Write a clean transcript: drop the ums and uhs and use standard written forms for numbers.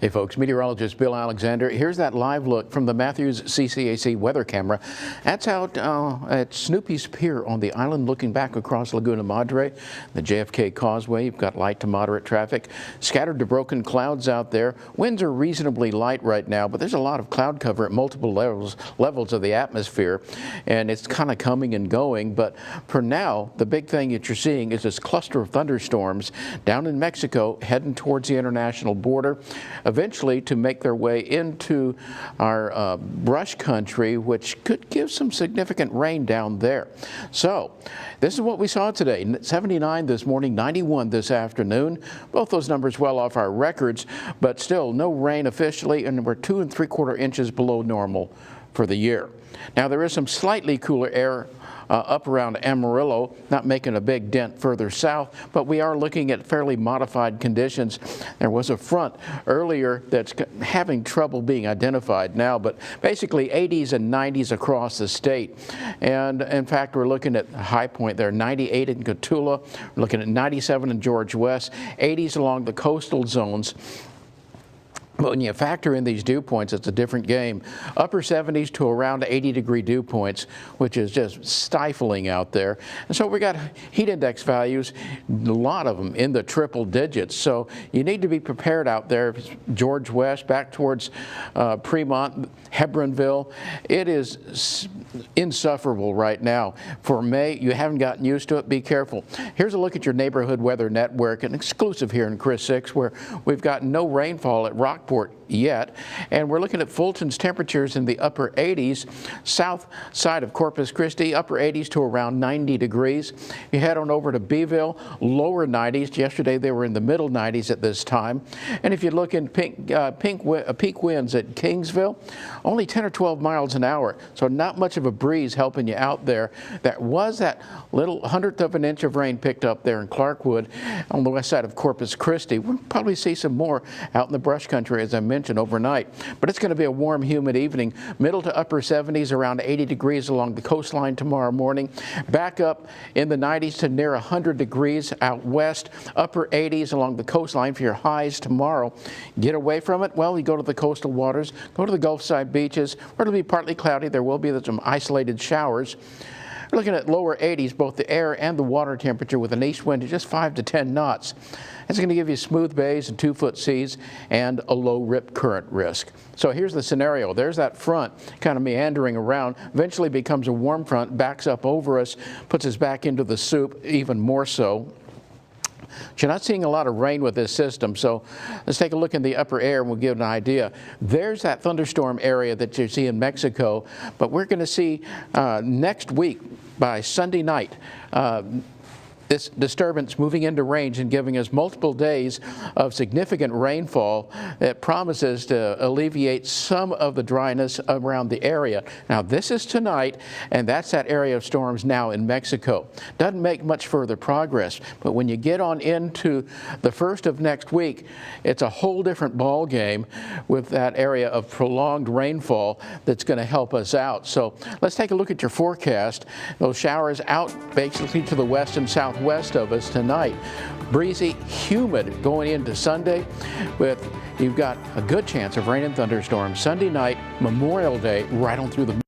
Hey folks, meteorologist Bill Alexander. Here's that live look from the Matthews CCAC weather camera. That's out at Snoopy's Pier on the island looking back across Laguna Madre, the JFK Causeway. You've got light to moderate traffic, scattered to broken clouds out there. Winds are reasonably light right now, but there's a lot of cloud cover at multiple levels of the atmosphere, and it's kind of coming and going. But for now, the big thing that you're seeing is this cluster of thunderstorms down in Mexico heading towards the international border, eventually to make their way into our brush country, which could give some significant rain down there. So this is what we saw today. 79 this morning, 91 this afternoon. Both those numbers well off our records, but still no rain officially, and we're 2 3/4 inches below normal for the year. Now there is some slightly cooler air up around Amarillo, not making a big dent further south, but we are looking at fairly modified conditions. There was a front earlier that's having trouble being identified now, but basically 80s and 90s across the state. And in fact, we're looking at a high point there, 98 in Cotulla, we're looking at 97 in George West, 80s along the coastal zones. But when you factor in these dew points, it's a different game. Upper 70s to around 80-degree dew points, which is just stifling out there. And so we got heat index values, a lot of them in the triple digits. So you need to be prepared out there. George West, back towards Fremont, Hebronville. It is insufferable right now. For May, you haven't gotten used to it. Be careful. Here's a look at your neighborhood weather network, an exclusive here in KRIS6, where we've got no rainfall at Rockport yet, and we're looking at Fulton's temperatures in the upper 80s, south side of Corpus Christi, upper 80s to around 90 degrees. You head on over to Beeville, lower 90s. Yesterday they were in the middle 90s at this time. And if you look in peak winds at Kingsville, only 10 or 12 miles an hour, so not much of a breeze helping you out there. That was that little 1/100th of an inch of rain picked up there in Clarkwood on the west side of Corpus Christi. We'll probably see some more out in the brush country, as I mentioned, overnight. But it's going to be a warm, humid evening. Middle to upper 70s, around 80 degrees along the coastline tomorrow morning. Back up in the 90s to near 100 degrees out west. Upper 80s along the coastline for your highs tomorrow. Get away from it? Well, you go to the coastal waters, go to the Gulf side beaches, where it'll be partly cloudy. There will be some isolated showers. We're looking at lower 80s, both the air and the water temperature, with an east wind of just 5 to 10 knots. It's going to give you smooth bays and 2-foot seas and a low rip current risk. So here's the scenario. There's that front kind of meandering around, eventually becomes a warm front, backs up over us, puts us back into the soup even more so. You're not seeing a lot of rain with this system, so let's take a look in the upper air and we'll give an idea. There's that thunderstorm area that you see in Mexico, but we're going to see next week by Sunday night this disturbance moving into range and giving us multiple days of significant rainfall that promises to alleviate some of the dryness around the area. Now this is tonight, and that's that area of storms now in Mexico. Doesn't make much further progress, but when you get on into the first of next week, it's a whole different ball game with that area of prolonged rainfall that's going to help us out. So let's take a look at your forecast. Those showers out basically to the west and southwest of us tonight. Breezy, humid going into Sunday, with you've got a good chance of rain and thunderstorms Sunday night, Memorial Day, right on through the